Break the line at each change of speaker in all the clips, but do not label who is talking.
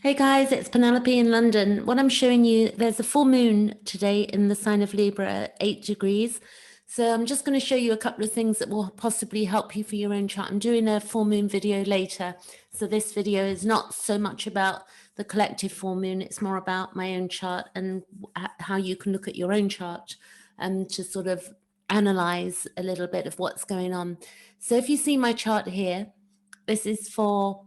Hey guys, it's Penelope in London. What I'm showing you, there's a full moon today in the sign of Libra at 8 degrees. So I'm just going to show you a couple of things that will possibly help you for your own chart. I'm doing a full moon video later. So this video is not so much about the collective full moon. It's more about my own chart and how you can look at your own chart and to sort of analyze a little bit of what's going on. So if you see my chart here, this is for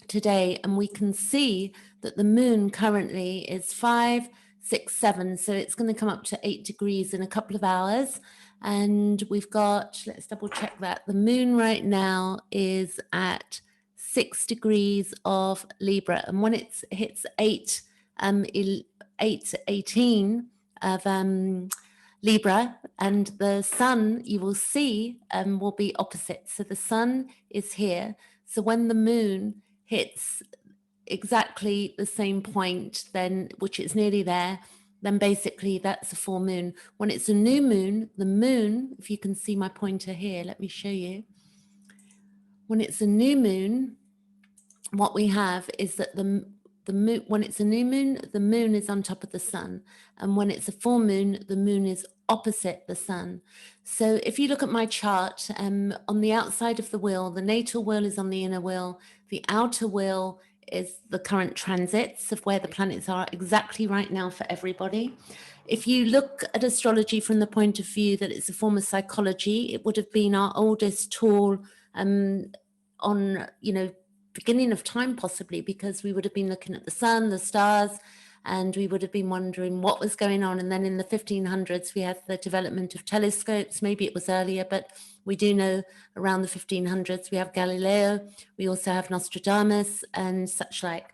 today, and we can see that the moon currently is 5, 6, 7, so it's going to come up to 8 degrees in a couple of hours. And we've got, let's double check that, the moon right now is at 6 degrees of Libra, and when it hits 18 of Libra, and the sun, you will see, will be opposite. So the sun is here, so when the moon hits exactly the same point, then, which is nearly there, then basically that's a full moon. When it's a new moon, the moon, if you can see my pointer here, let me show you. When it's a new moon, what we have is that the moon, when it's a new moon, the moon is on top of the sun, and when it's a full moon, the moon is opposite the sun. So if you look at my chart, on the outside of the wheel, the natal wheel is on the inner wheel, the outer wheel is the current transits of where the planets are exactly right now for everybody. If you look at astrology from the point of view that it's a form of psychology, it would have been our oldest tool on, beginning of time, possibly, because we would have been looking at the sun, the stars, and we would have been wondering what was going on. And then in the 1500s, we had the development of telescopes. Maybe it was earlier, but we do know around the 1500s, we have Galileo, we also have Nostradamus and such like.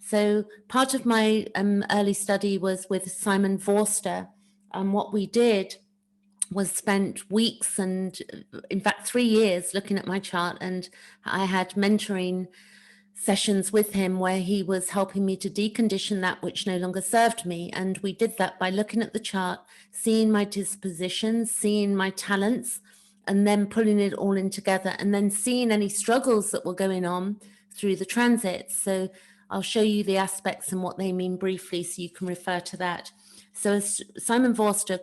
So part of my early study was with Simon Forster, and what we did was spent weeks and in fact 3 years looking at my chart, and I had mentoring sessions with him where he was helping me to decondition that which no longer served me. And we did that by looking at the chart, seeing my dispositions, seeing my talents, and then pulling it all in together, and then seeing any struggles that were going on through the transits. So I'll show you the aspects and what they mean briefly so you can refer to that. So Simon Forster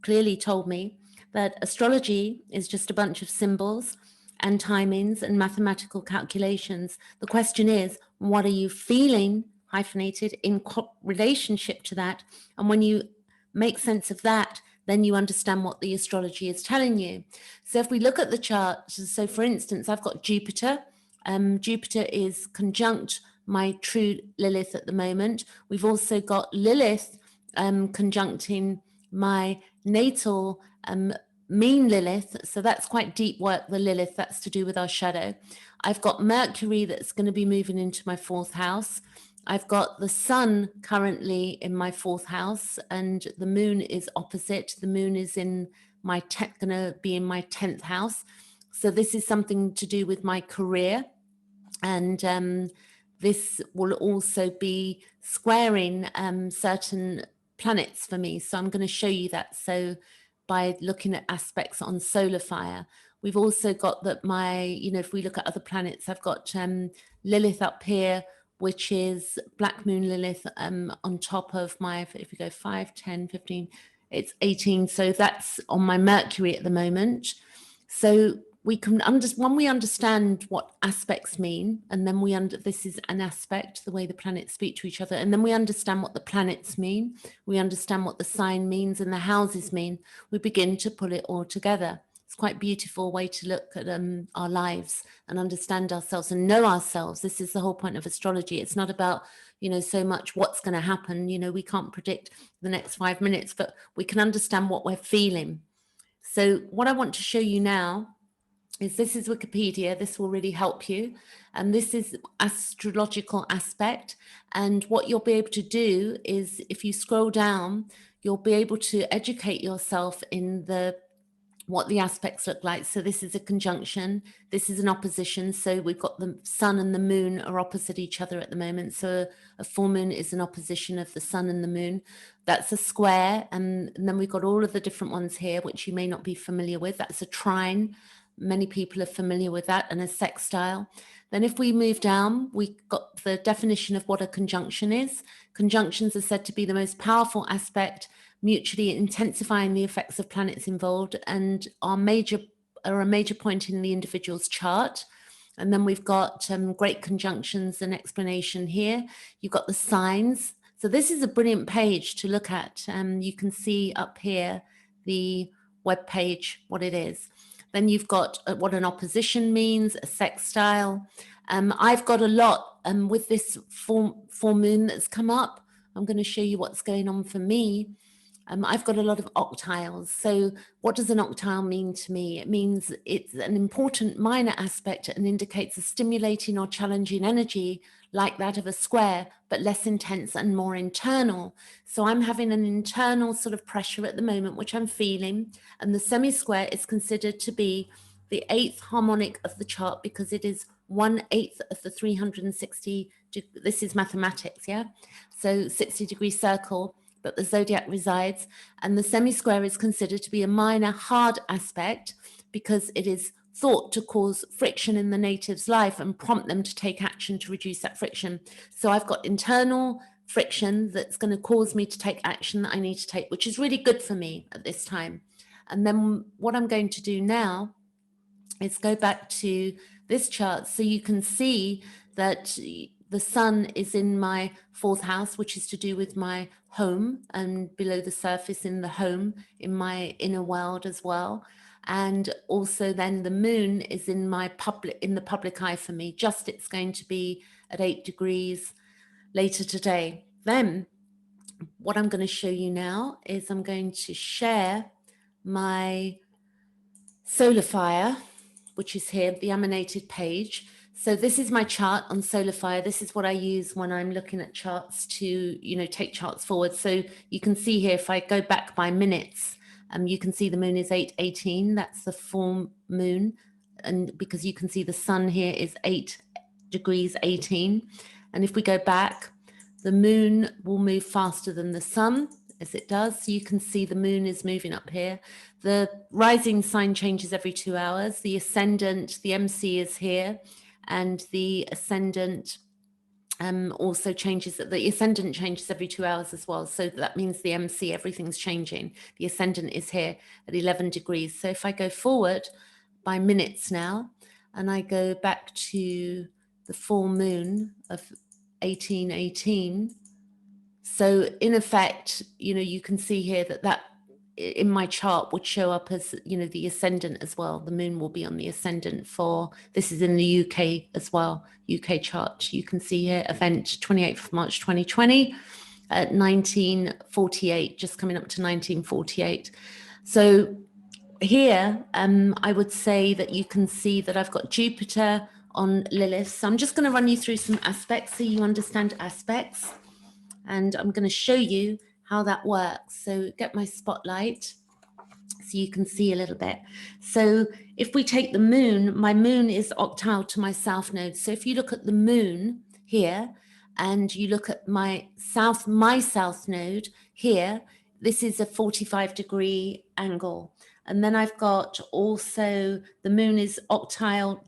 clearly told me that astrology is just a bunch of symbols and timings and mathematical calculations. The question is, what are you feeling, hyphenated, in relationship to that? And when you make sense of that, then you understand what the astrology is telling you. So if we look at the chart, so for instance, I've got Jupiter. Jupiter is conjunct my true Lilith at the moment. We've also got Lilith conjuncting my natal mean Lilith, so that's quite deep work, the Lilith, that's to do with our shadow. I've got Mercury that's going to be moving into my 4th house. I've got the sun currently in my 4th house, and the moon is opposite. The moon is in my going to be in my 10th house. So this is something to do with my career, and this will also be squaring certain planets for me. So I'm going to show you that. So by looking at aspects on solar fire, we've also got that if we look at other planets, I've got Lilith up here, which is Black Moon Lilith on top of my, if we go 5, 10, 15, it's 18. So that's on my Mercury at the moment. So we can when we understand what aspects mean, and then this is an aspect, the way the planets speak to each other, and then we understand what the planets mean, we understand what the sign means and the houses mean, we begin to pull it all together. It's quite a beautiful way to look at our lives and understand ourselves and know ourselves. This is the whole point of astrology. It's not about, so much what's going to happen. We can't predict the next 5 minutes, but we can understand what we're feeling. So what I want to show you now is, this is Wikipedia. This will really help you. And this is astrological aspect. And what you'll be able to do is, if you scroll down, you'll be able to educate yourself in what the aspects look like. So this is a conjunction, this is an opposition. So we've got the sun and the moon are opposite each other at the moment. So a full moon is an opposition of the sun and the moon. That's a square. And then we've got all of the different ones here, which you may not be familiar with. That's a trine. Many people are familiar with that, and a sextile. Then if we move down, we got the definition of what a conjunction is. Conjunctions are said to be the most powerful aspect, mutually intensifying the effects of planets involved, and are a major point in the individual's chart. And then we've got great conjunctions and explanation here. You've got the signs. So this is a brilliant page to look at. You can see up here the web page, what it is. Then you've got what an opposition means, a sextile. I've got a lot with this full moon that's come up. I'm going to show you what's going on for me. I've got a lot of octiles. So what does an octile mean to me? It means it's an important minor aspect and indicates a stimulating or challenging energy like that of a square, but less intense and more internal. So I'm having an internal sort of pressure at the moment, which I'm feeling. And the semi-square is considered to be the 8th harmonic of the chart because it is 1/8 of the 360. This is mathematics, yeah? So 60-degree circle that the zodiac resides, and the semi-square is considered to be a minor hard aspect because it is thought to cause friction in the native's life and prompt them to take action to reduce that friction. So I've got internal friction that's going to cause me to take action that I need to take, which is really good for me at this time. And then what I'm going to do now is go back to this chart so you can see that the sun is in my 4th house, which is to do with my home and below the surface in the home, in my inner world as well. And also then the moon is in the public eye for me. Just it's going to be at 8 degrees later today. Then what I'm going to show you now is I'm going to share my solar fire, which is here, the emanated page. So this is my chart on solar fire. This is what I use when I'm looking at charts to, take charts forward. So you can see here, if I go back by minutes, you can see the moon is 8:18. That's the full moon. And because you can see the sun here is 8 degrees 18. And if we go back, the moon will move faster than the sun, as it does. So you can see the moon is moving up here. The rising sign changes every 2 hours. The ascendant, the MC is here, and the ascendant also changes. The ascendant changes every 2 hours as well. So that means the MC, everything's changing. The ascendant is here at 11 degrees. So if I go forward by minutes now, and I go back to the full moon of 1818, so in effect, you can see here that in my chart would show up as, the ascendant as well. The moon will be on the ascendant this is in the UK as well, UK chart. You can see here, event 28th of March 2020 at 1948, just coming up to 1948. So here, I would say that you can see that I've got Jupiter on Lilith. So I'm just going to run you through some aspects so you understand aspects. And I'm going to show you how that works. So get my spotlight so you can see a little bit. So if we take the moon, my moon is octile to my south node. So if you look at the moon here and you look at my south node here, this is a 45-degree angle. And then I've got also the moon is trioctile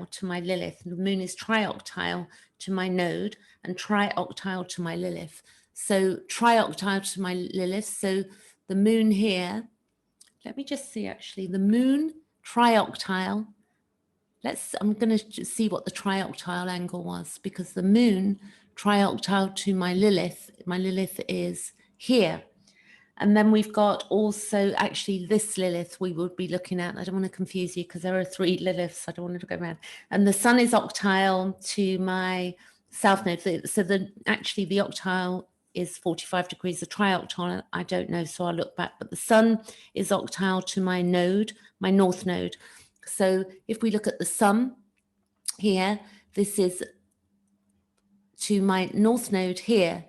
to my Lilith. The moon is trioctile to my node and trioctile to my Lilith. So trioctile to my Lilith. So the moon here, let me just see actually, the moon trioctile. I'm going to see what the trioctile angle was, because the moon trioctile to my Lilith is here. And then we've got also actually this Lilith we would be looking at. I don't want to confuse you because there are 3 Liliths. I don't want to go mad. And the sun is octile to my south node. So actually the octile is 45 degrees. The trioctile, I don't know, so I'll look back. But the sun is octile to my node, my north node. So if we look at the sun here, this is to my north node here,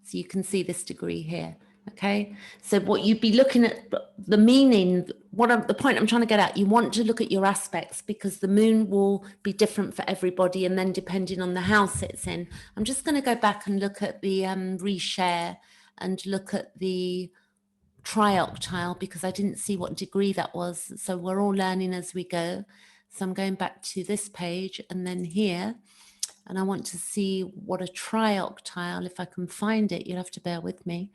So you can see this degree here, okay? So what you'd be looking at, the meaning, the point I'm trying to get at, you want to look at your aspects because the moon will be different for everybody, and then depending on the house it's in. I'm just going to go back and look at the reshare and look at the trioctile because I didn't see what degree that was. So we're all learning as we go. So I'm going back to this page and then here, and I want to see what a trioctile, if I can find it, you'll have to bear with me.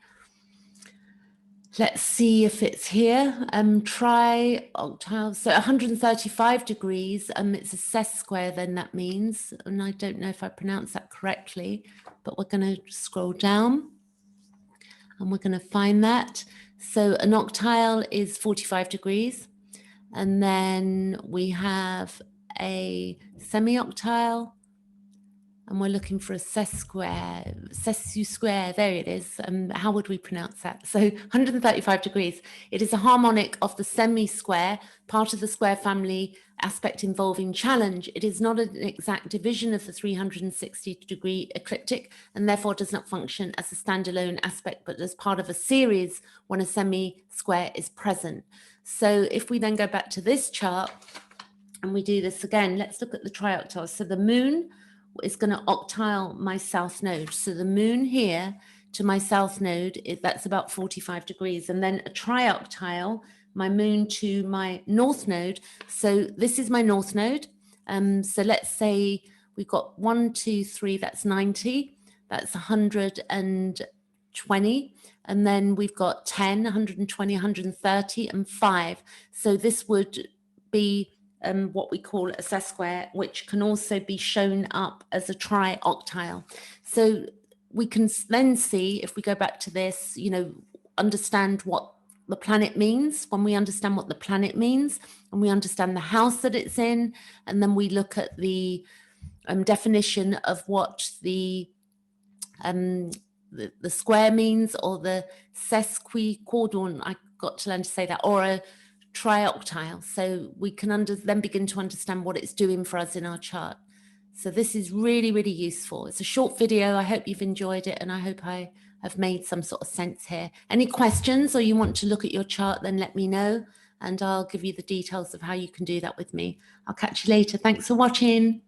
Let's see if it's here. Trioctile, so 135 degrees, it's a sesquare then, that means, and I don't know if I pronounced that correctly, but we're going to scroll down and we're going to find that. So an octile is 45 degrees. And then we have a semi-octile, and we're looking for a sessusquare, there it is. How would we pronounce that? So 135 degrees. It is a harmonic of the semi-square, part of the square family, aspect involving challenge. It is not an exact division of the 360-degree ecliptic, and therefore does not function as a standalone aspect, but as part of a series when a semi-square is present. So if we then go back to this chart and we do this again, let's look at the trioctiles. So the moon is going to octile my south node. So the moon here to my south node, that's about 45 degrees. And then a trioctile, my moon to my north node. So this is my north node. So let's say we've got 1, 2, 3, that's 90. That's 120. And then we've got 10, 120, 130, and 5. So this would be what we call a sesquare, which can also be shown up as a trioctile. So we can then see, if we go back to this, understand what the planet means. When we understand what the planet means, and we understand the house that it's in, and then we look at the definition of what the square means, or the sesquiquadrant, I got to learn to say that, or a trioctile. So we can then begin to understand what it's doing for us in our chart. So this is really, really useful. It's a short video. I hope you've enjoyed it, and I hope I have made some sort of sense here. Any questions, or you want to look at your chart, then let me know, and I'll give you the details of how you can do that with me. I'll catch you later. Thanks for watching.